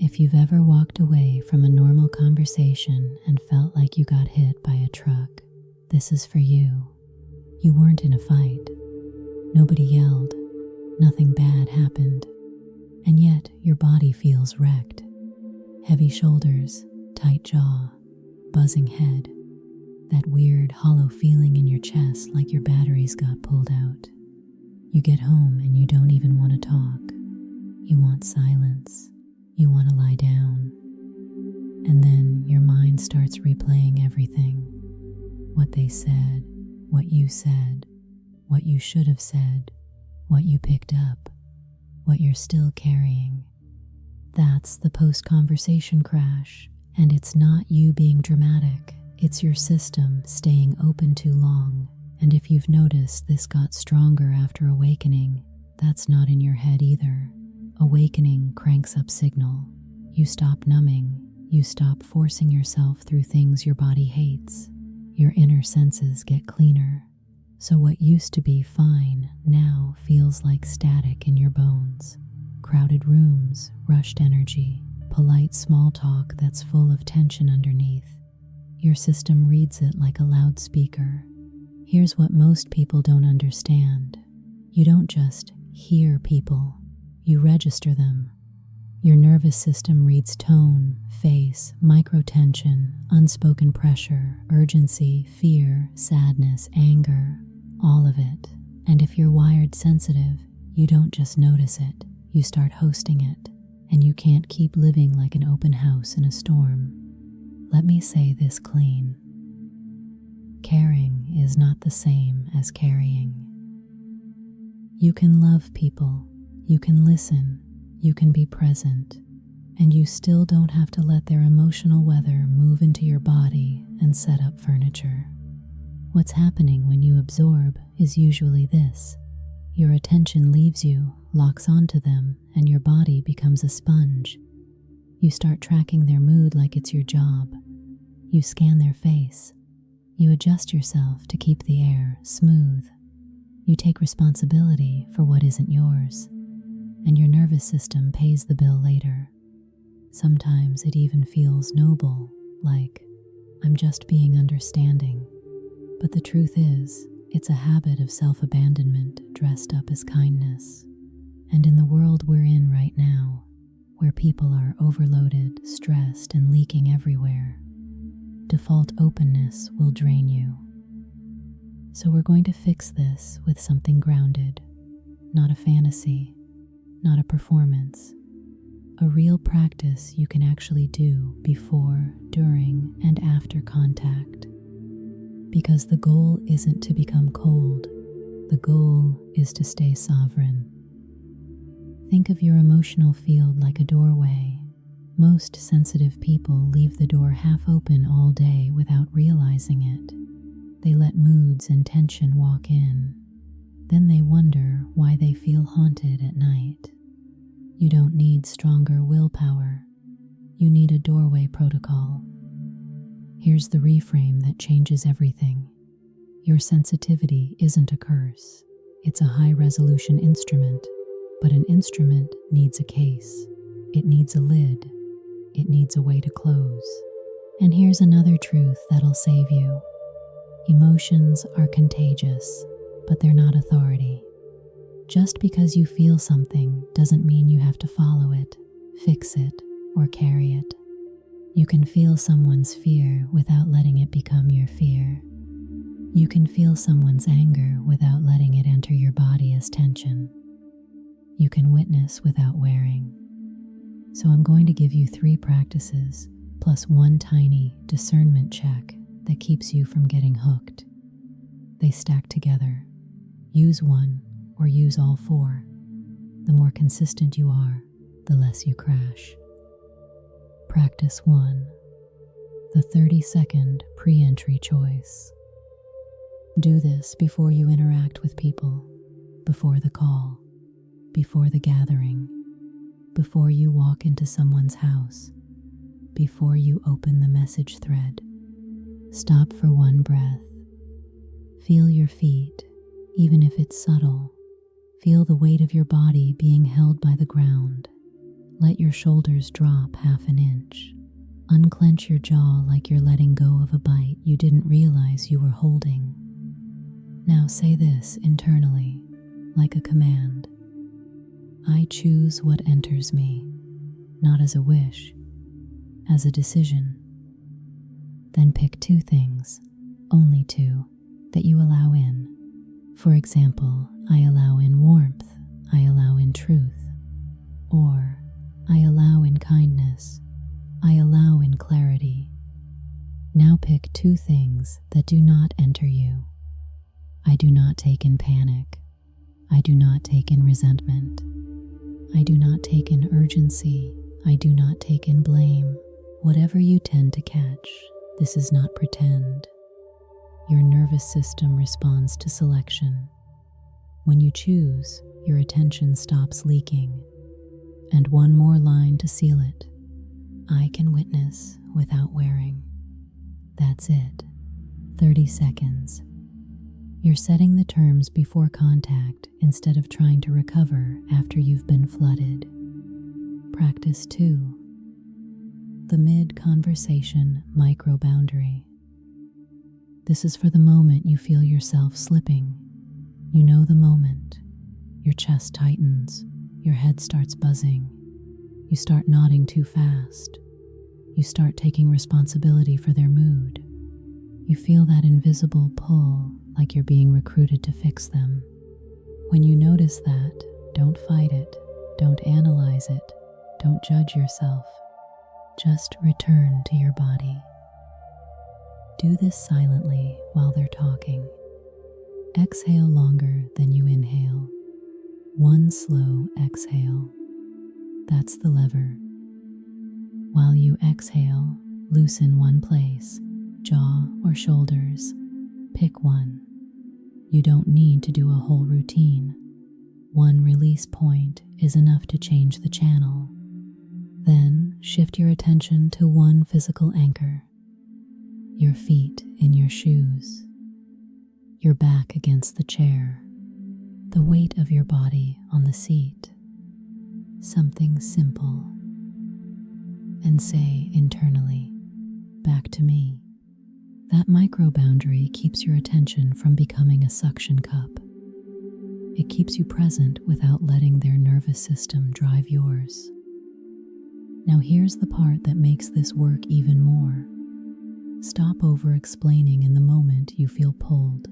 If you've ever walked away from a normal conversation and felt like you got hit by a truck, this is for you. You weren't in a fight. Nobody yelled. Nothing bad happened. And yet your body feels wrecked. Heavy shoulders, tight jaw, buzzing head. That weird, hollow feeling in your chest like your batteries got pulled out. You get home and you don't even want to talk. You want silence. You want to lie down. And then your mind starts replaying everything. What they said, what you said, what you should have said, what you picked up, what you're still carrying. That's the post-conversation crash, and it's not you being dramatic. It's your system staying open too long. And if you've noticed this got stronger after awakening, that's not in your head either. Awakening cranks up signal. You stop numbing. You stop forcing yourself through things your body hates. Your inner senses get cleaner. So what used to be fine now feels like static in your bones. Crowded rooms, rushed energy, polite small talk that's full of tension underneath. Your system reads it like a loudspeaker. Here's what most people don't understand. You don't just hear people, you register them. Your nervous system reads tone, face, microtension, unspoken pressure, urgency, fear, sadness, anger, all of it. And if you're wired sensitive, you don't just notice it, you start hosting it, and you can't keep living like an open house in a storm. Let me say this clean. Caring is not the same as carrying. You can love people, you can listen, you can be present, and you still don't have to let their emotional weather move into your body and set up furniture. What's happening when you absorb is usually this. Your attention leaves you, locks onto them, and your body becomes a sponge. You start tracking their mood like it's your job. You scan their face. You adjust yourself to keep the air smooth. You take responsibility for what isn't yours, and your nervous system pays the bill later. Sometimes it even feels noble, like, I'm just being understanding. But the truth is, it's a habit of self-abandonment dressed up as kindness. And in the world we're in right now, where people are overloaded, stressed, and leaking everywhere, default openness will drain you. So we're going to fix this with something grounded, not a fantasy, not a performance, a real practice you can actually do before, during, and after contact. Because the goal isn't to become cold, the goal is to stay sovereign. Think of your emotional field like a doorway. Most sensitive people leave the door half open all day without realizing it. They let moods and tension walk in. Then they wonder why they feel haunted at night. You don't need stronger willpower. You need a doorway protocol. Here's the reframe that changes everything. Your sensitivity isn't a curse. It's a high-resolution instrument. But an instrument needs a case. It needs a lid. It needs a way to close. And here's another truth that'll save you. Emotions are contagious, but they're not authority. Just because you feel something doesn't mean you have to follow it, fix it, or carry it. You can feel someone's fear without letting it become your fear. You can feel someone's anger without letting it enter your body as tension. You can witness without wearing. So I'm going to give you 3 practices, plus one tiny discernment check that keeps you from getting hooked. They stack together. Use one or use all 4. The more consistent you are, the less you crash. Practice 1. The 30-second pre-entry choice. Do this before you interact with people, before the call, before the gathering, before you walk into someone's house, before you open the message thread. Stop for one breath. Feel your feet, even if it's subtle. Feel the weight of your body being held by the ground. Let your shoulders drop half an inch. Unclench your jaw like you're letting go of a bite you didn't realize you were holding. Now say this internally, like a command. I choose what enters me, not as a wish, as a decision. Then pick 2 things, only 2, that you allow in. For example, I allow in warmth, I allow in truth, or I allow in kindness, I allow in clarity. Now pick 2 things that do not enter you. I do not take in panic. I do not take in resentment. I do not take in urgency. I do not take in blame. Whatever you tend to catch, this is not pretend. Your nervous system responds to selection. When you choose, your attention stops leaking. And one more line to seal it. I can witness without wearing. That's it. 30 seconds. You're setting the terms before contact instead of trying to recover after you've been flooded. Practice 2. The mid-conversation micro-boundary. This is for the moment you feel yourself slipping. You know the moment. Your chest tightens. Your head starts buzzing. You start nodding too fast. You start taking responsibility for their mood. You feel that invisible pull, like you're being recruited to fix them. When you notice that, don't fight it. Don't analyze it. Don't judge yourself. Just return to your body. Do this silently while they're talking. Exhale longer than you inhale. 1 slow exhale. That's the lever. While you exhale, loosen one place, jaw or shoulders. Pick one. You don't need to do a whole routine. One release point is enough to change the channel. Then shift your attention to one physical anchor. Your feet in your shoes. Your back against the chair. The weight of your body on the seat. Something simple. And say internally, back to me. That micro-boundary keeps your attention from becoming a suction cup. It keeps you present without letting their nervous system drive yours. Now here's the part that makes this work even more. Stop over-explaining in the moment you feel pulled.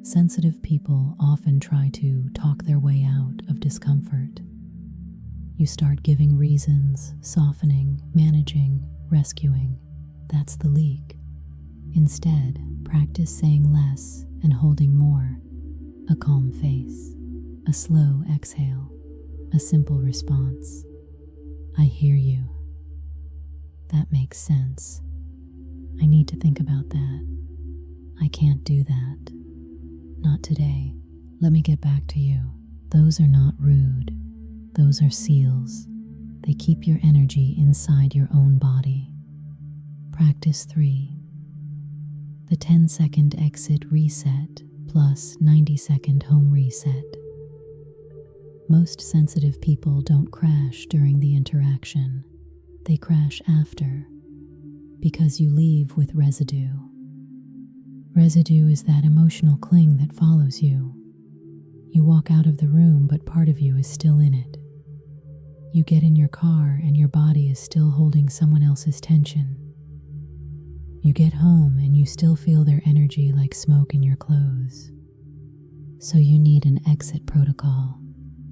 Sensitive people often try to talk their way out of discomfort. You start giving reasons, softening, managing, rescuing. That's the leak. Instead, practice saying less and holding more. A calm face, a slow exhale, a simple response. I hear you. That makes sense. I need to think about that. I can't do that. Not today. Let me get back to you. Those are not rude. Those are seals. They keep your energy inside your own body. Practice 3. The 10-second exit reset plus 90-second home reset. Most sensitive people don't crash during the interaction. They crash after, because you leave with residue. Residue is that emotional cling that follows you. You walk out of the room, but part of you is still in it. You get in your car and your body is still holding someone else's tension. You get home and you still feel their energy like smoke in your clothes. So you need an exit protocol.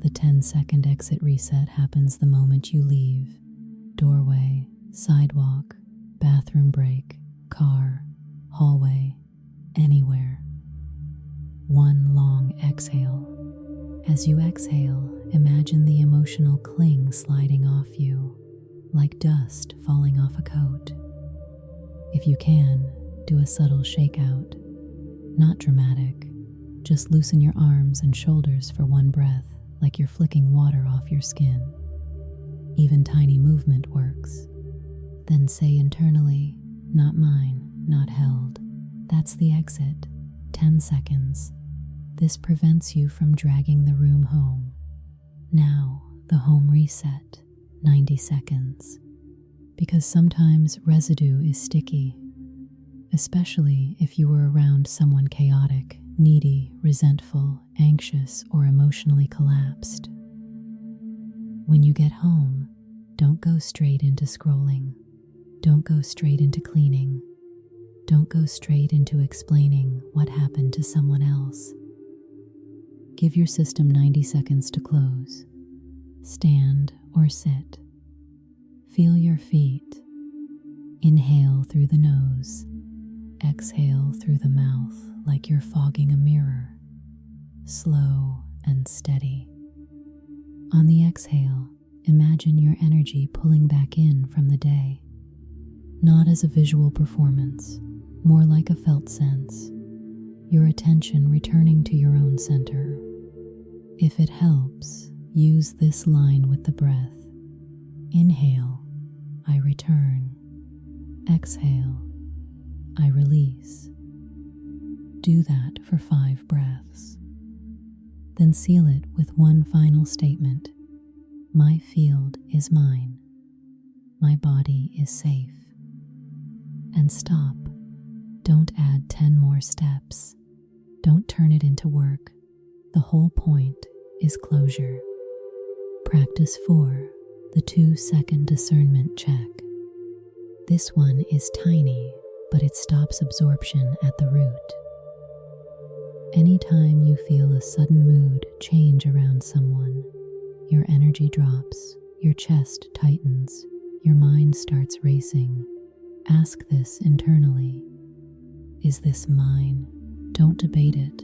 The 10-second exit reset happens the moment you leave. Doorway, sidewalk, bathroom break, car, hallway, anywhere. One long exhale. As you exhale, imagine the emotional cling sliding off you, like dust falling off a coat. If you can, do a subtle shakeout. Not dramatic. Just loosen your arms and shoulders for one breath, like you're flicking water off your skin. Even tiny movement works. Then say internally, not mine, not held. That's the exit. 10 seconds. This prevents you from dragging the room home. Now, the home reset, 90 seconds, because sometimes residue is sticky, especially if you were around someone chaotic, needy, resentful, anxious, or emotionally collapsed. When you get home, don't go straight into scrolling. Don't go straight into cleaning. Don't go straight into explaining what happened to someone else. Give your system 90 seconds to close. Stand or sit. Feel your feet. Inhale through the nose. Exhale through the mouth like you're fogging a mirror. Slow and steady. On the exhale, imagine your energy pulling back in from the day. Not as a visual performance, more like a felt sense. Your attention returning to your own center. If it helps, use this line with the breath. Inhale, I return. Exhale, I release. Do that for 5 breaths. Then seal it with one final statement. My field is mine. My body is safe. And stop. Don't add 10 more steps. Don't turn it into work. The whole point is closure. Practice 4, the 2-second discernment check. This one is tiny, but it stops absorption at the root. Anytime you feel a sudden mood change around someone, your energy drops, your chest tightens, your mind starts racing, ask this internally. Is this mine? Don't debate it.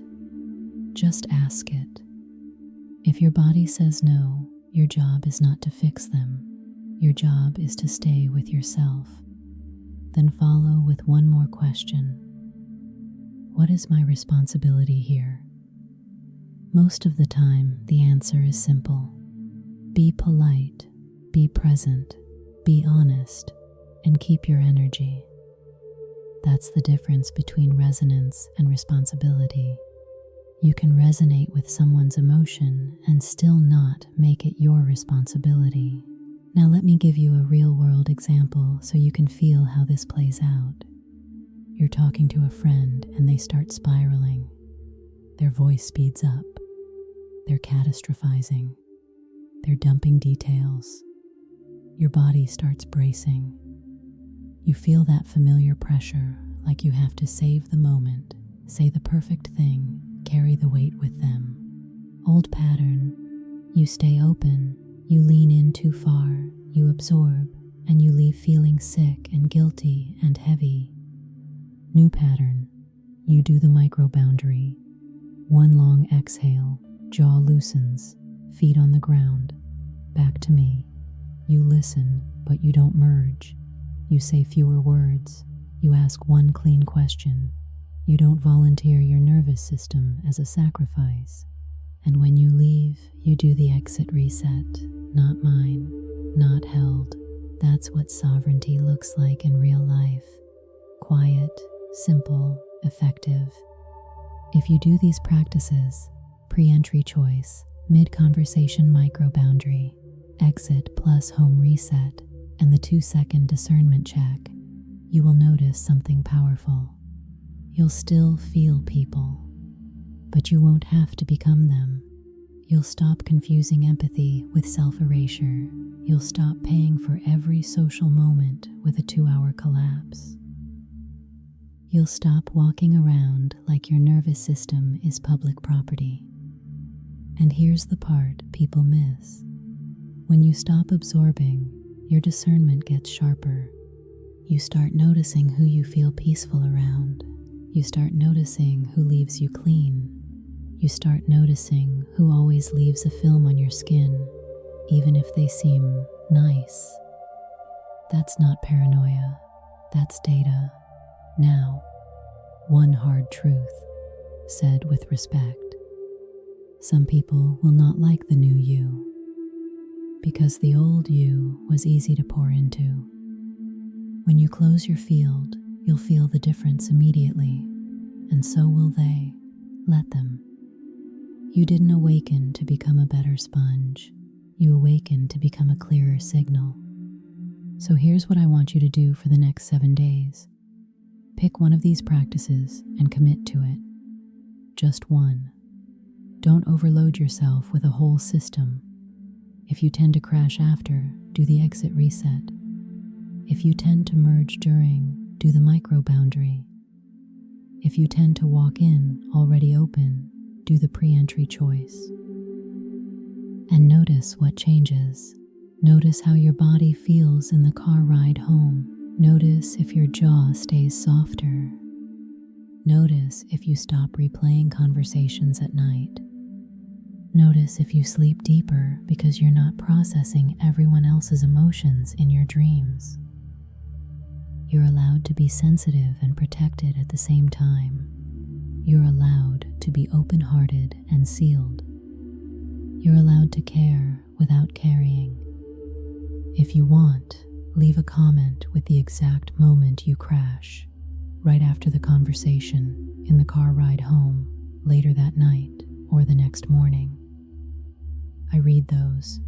Just ask it. If your body says no, your job is not to fix them. Your job is to stay with yourself. Then follow with one more question. What is my responsibility here? Most of the time, the answer is simple. Be polite, be present, be honest, and keep your energy. That's the difference between resonance and responsibility. You can resonate with someone's emotion and still not make it your responsibility. Now let me give you a real-world example so you can feel how this plays out. You're talking to a friend and they start spiraling. Their voice speeds up. They're catastrophizing. They're dumping details. Your body starts bracing. You feel that familiar pressure, like you have to save the moment, say the perfect thing, carry the weight with them. Old pattern. You stay open, you lean in too far, you absorb, and you leave feeling sick and guilty and heavy. New pattern. You do the micro boundary. One long exhale, jaw loosens, feet on the ground. Back to me. You listen, but you don't merge. You say fewer words. You ask one clean question. You don't volunteer your nervous system as a sacrifice. And when you leave, you do the exit reset. Not mine, not held. That's what sovereignty looks like in real life. Quiet, simple, effective. If you do these practices, pre-entry choice, mid-conversation micro-boundary, exit plus home reset, and the 2-second discernment check, you will notice something powerful. You'll still feel people, but you won't have to become them. You'll stop confusing empathy with self-erasure. You'll stop paying for every social moment with a 2-hour collapse. You'll stop walking around like your nervous system is public property. And here's the part people miss. When you stop absorbing, your discernment gets sharper. You start noticing who you feel peaceful around. You start noticing who leaves you clean. You start noticing who always leaves a film on your skin, even if they seem nice. That's not paranoia. That's data. Now, one hard truth, said with respect. Some people will not like the new you, because the old you was easy to pour into. When you close your field, you'll feel the difference immediately, and so will they. Let them. You didn't awaken to become a better sponge. you awaken to become a clearer signal. So here's what I want you to do for the next 7 days. Pick one of these practices and commit to it. Just one. Don't overload yourself with a whole system. If you tend to crash after, do the exit reset. If you tend to merge during, do the micro boundary. If you tend to walk in already open, do the pre-entry choice. And notice what changes. Notice how your body feels in the car ride home. Notice if your jaw stays softer. Notice if you stop replaying conversations at night. Notice if you sleep deeper because you're not processing everyone else's emotions in your dreams. You're allowed to be sensitive and protected at the same time. You're allowed to be open-hearted and sealed. You're allowed to care without carrying. If you want, leave a comment with the exact moment you crash, right after the conversation, in the car ride home, later that night, or the next morning. I read those,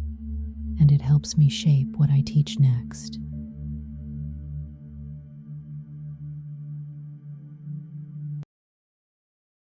and it helps me shape what I teach next.